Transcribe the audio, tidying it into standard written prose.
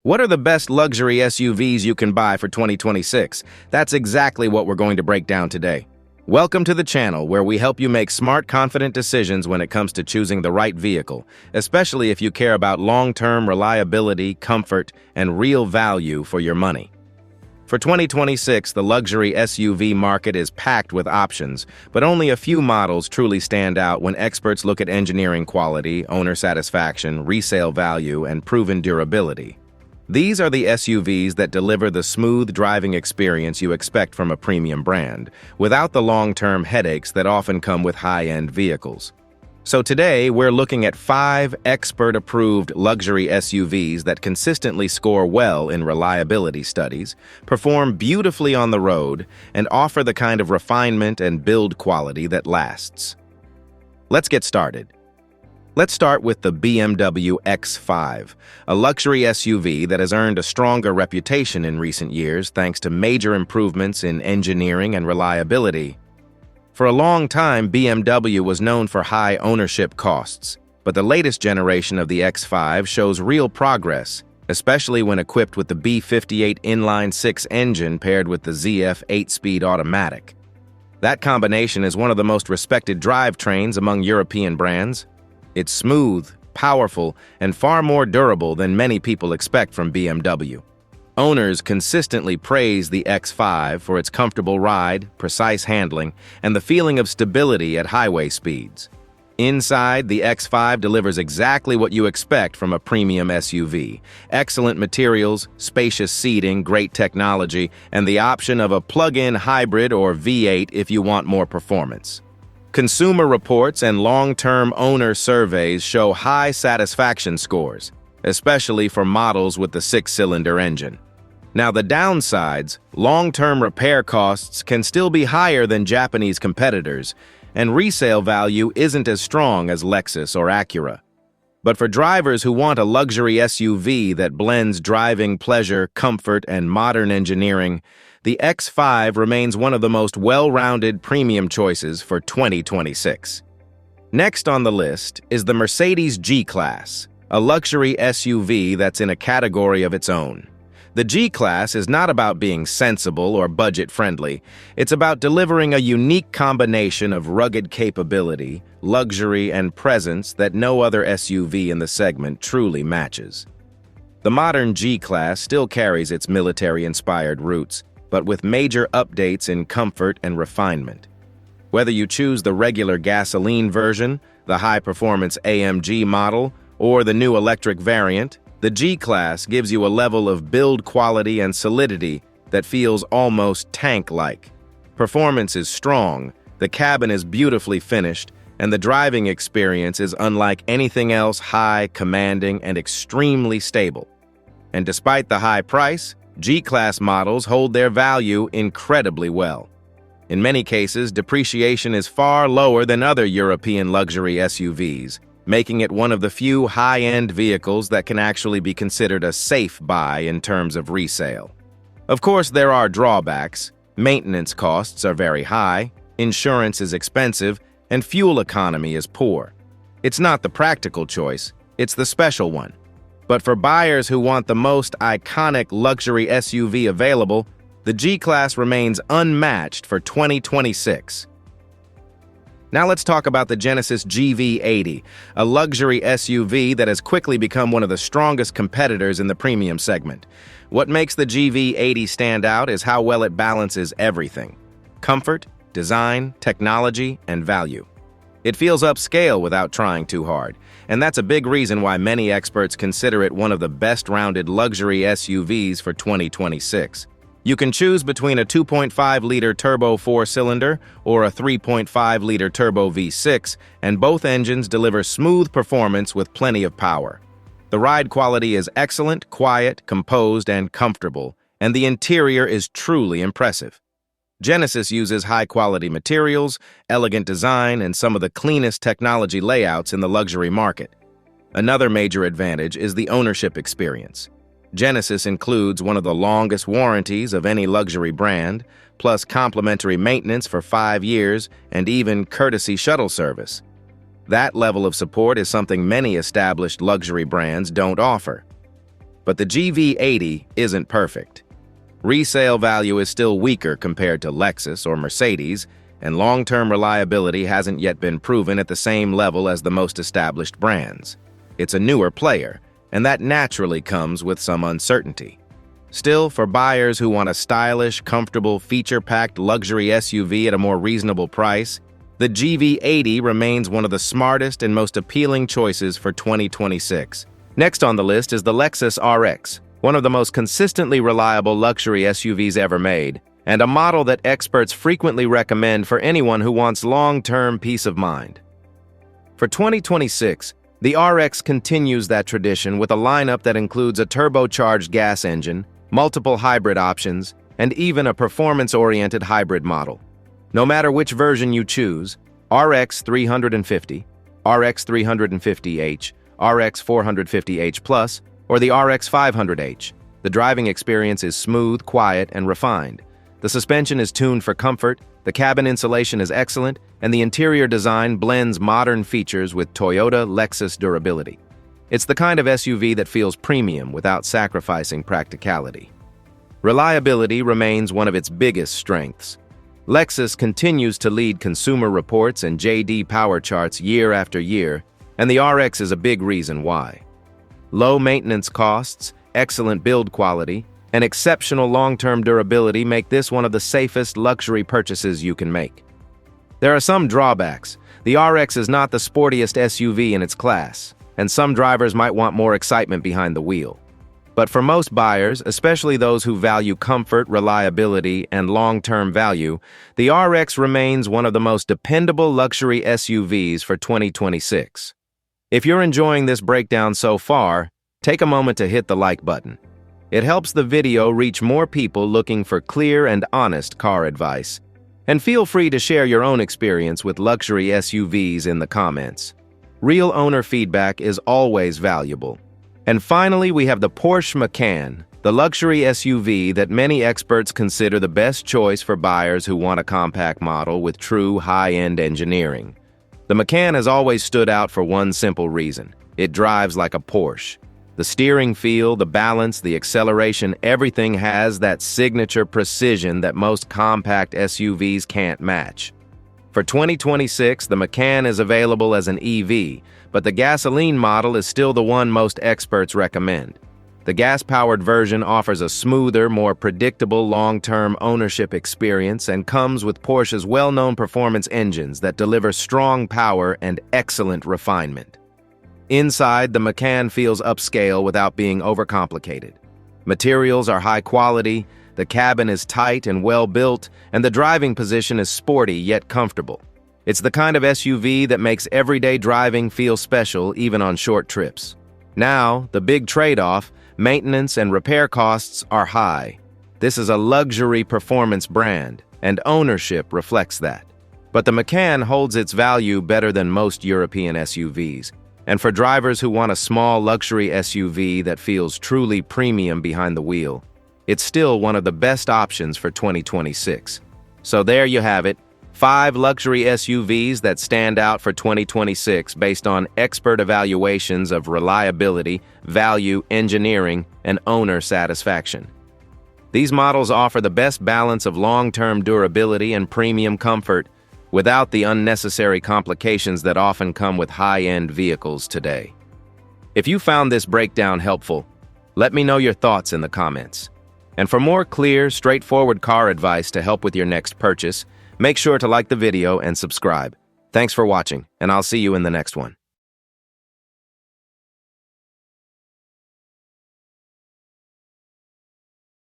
What are the best luxury SUVs you can buy for 2026? That's exactly what we're going to break down today. Welcome to the channel where we help you make smart, confident decisions when it comes to choosing the right vehicle, especially if you care about long-term reliability, comfort, and real value for your money. For 2026, the luxury SUV market is packed with options, but only a few models truly stand out when experts look at engineering quality, owner satisfaction, resale value, and proven durability. These are the SUVs that deliver the smooth driving experience you expect from a premium brand, without the long-term headaches that often come with high-end vehicles. So today, we're looking at 5 expert-approved luxury SUVs that consistently score well in reliability studies, perform beautifully on the road, and offer the kind of refinement and build quality that lasts. Let's get started. Let's start with the BMW X5, a luxury SUV that has earned a stronger reputation in recent years thanks to major improvements in engineering and reliability. For a long time, BMW was known for high ownership costs, but the latest generation of the X5 shows real progress, especially when equipped with the B58 inline-6 engine paired with the ZF 8-speed automatic. That combination is one of the most respected drivetrains among European brands. It's smooth, powerful, and far more durable than many people expect from BMW. Owners consistently praise the X5 for its comfortable ride, precise handling, and the feeling of stability at highway speeds. Inside, the X5 delivers exactly what you expect from a premium SUV. Excellent materials, spacious seating, great technology, and the option of a plug-in hybrid or V8 if you want more performance. Consumer reports and long-term owner surveys show high satisfaction scores, especially for models with the 6-cylinder engine. Now, the downsides, long-term repair costs can still be higher than Japanese competitors, and resale value isn't as strong as Lexus or Acura. But for drivers who want a luxury SUV that blends driving pleasure, comfort, and modern engineering, the X5 remains one of the most well-rounded premium choices for 2026. Next on the list is the Mercedes G-Class, a luxury SUV that's in a category of its own. The G-Class is not about being sensible or budget-friendly. It's about delivering a unique combination of rugged capability, luxury, and presence that no other SUV in the segment truly matches. The modern G-Class still carries its military-inspired roots, but with major updates in comfort and refinement. Whether you choose the regular gasoline version, the high-performance AMG model, or the new electric variant, the G-Class gives you a level of build quality and solidity that feels almost tank-like. Performance is strong, the cabin is beautifully finished, and the driving experience is unlike anything else high, commanding, and extremely stable. And despite the high price, G-Class models hold their value incredibly well. In many cases, depreciation is far lower than other European luxury SUVs, making it one of the few high-end vehicles that can actually be considered a safe buy in terms of resale. Of course, there are drawbacks. Maintenance costs are very high, insurance is expensive, and fuel economy is poor. It's not the practical choice, it's the special one. But for buyers who want the most iconic luxury SUV available, the G-Class remains unmatched for 2026. Now let's talk about the Genesis GV80, a luxury SUV that has quickly become one of the strongest competitors in the premium segment. What makes the GV80 stand out is how well it balances everything: comfort, design, technology, and value. It feels upscale without trying too hard, and that's a big reason why many experts consider it one of the best-rounded luxury SUVs for 2026. You can choose between a 2.5-liter turbo 4-cylinder or a 3.5-liter turbo V6, and both engines deliver smooth performance with plenty of power. The ride quality is excellent, quiet, composed, and comfortable, and the interior is truly impressive. Genesis uses high-quality materials, elegant design, and some of the cleanest technology layouts in the luxury market. Another major advantage is the ownership experience. Genesis includes one of the longest warranties of any luxury brand, plus complimentary maintenance for 5 years and even courtesy shuttle service. That level of support is something many established luxury brands don't offer. But the GV80 isn't perfect. Resale value is still weaker compared to Lexus or Mercedes, and long-term reliability hasn't yet been proven at the same level as the most established brands. It's a newer player, and that naturally comes with some uncertainty. Still, for buyers who want a stylish, comfortable, feature-packed luxury SUV at a more reasonable price, the GV80 remains one of the smartest and most appealing choices for 2026. Next on the list is the Lexus RX, one of the most consistently reliable luxury SUVs ever made, and a model that experts frequently recommend for anyone who wants long-term peace of mind. For 2026, the RX continues that tradition with a lineup that includes a turbocharged gas engine, multiple hybrid options, and even a performance-oriented hybrid model. No matter which version you choose, RX 350, RX 350h, RX 450h Plus, or the RX 500h, the driving experience is smooth, quiet, and refined. The suspension is tuned for comfort, the cabin insulation is excellent, and the interior design blends modern features with Toyota Lexus durability. It's the kind of SUV that feels premium without sacrificing practicality. Reliability remains one of its biggest strengths. Lexus continues to lead consumer reports and JD Power charts year after year, and the RX is a big reason why. Low maintenance costs, excellent build quality, and exceptional long-term durability make this one of the safest luxury purchases you can make. There are some drawbacks. The RX is not the sportiest SUV in its class, and some drivers might want more excitement behind the wheel. But for most buyers, especially those who value comfort, reliability, and long-term value, the RX remains one of the most dependable luxury SUVs for 2026. If you're enjoying this breakdown so far, take a moment to hit the like button. It helps the video reach more people looking for clear and honest car advice. And feel free to share your own experience with luxury SUVs in the comments. Real owner feedback is always valuable. And finally, we have the Porsche Macan, the luxury SUV that many experts consider the best choice for buyers who want a compact model with true high-end engineering. The Macan has always stood out for one simple reason: it drives like a Porsche. The steering feel, the balance, the acceleration, everything has that signature precision that most compact SUVs can't match. For 2026, the Macan is available as an EV, but the gasoline model is still the one most experts recommend. The gas-powered version offers a smoother, more predictable long-term ownership experience and comes with Porsche's well-known performance engines that deliver strong power and excellent refinement. Inside, the Macan feels upscale without being overcomplicated. Materials are high quality, the cabin is tight and well-built, and the driving position is sporty yet comfortable. It's the kind of SUV that makes everyday driving feel special even on short trips. Now, the big trade-off, maintenance and repair costs are high. This is a luxury performance brand, and ownership reflects that. But the Macan holds its value better than most European SUVs. And for drivers who want a small luxury SUV that feels truly premium behind the wheel, it's still one of the best options for 2026. So there you have it, 5 luxury SUVs that stand out for 2026 based on expert evaluations of reliability, value, engineering, and owner satisfaction. These models offer the best balance of long-term durability and premium comfort, without the unnecessary complications that often come with high-end vehicles today. If you found this breakdown helpful, let me know your thoughts in the comments. And for more clear, straightforward car advice to help with your next purchase, make sure to like the video and subscribe. Thanks for watching, and I'll see you in the next one.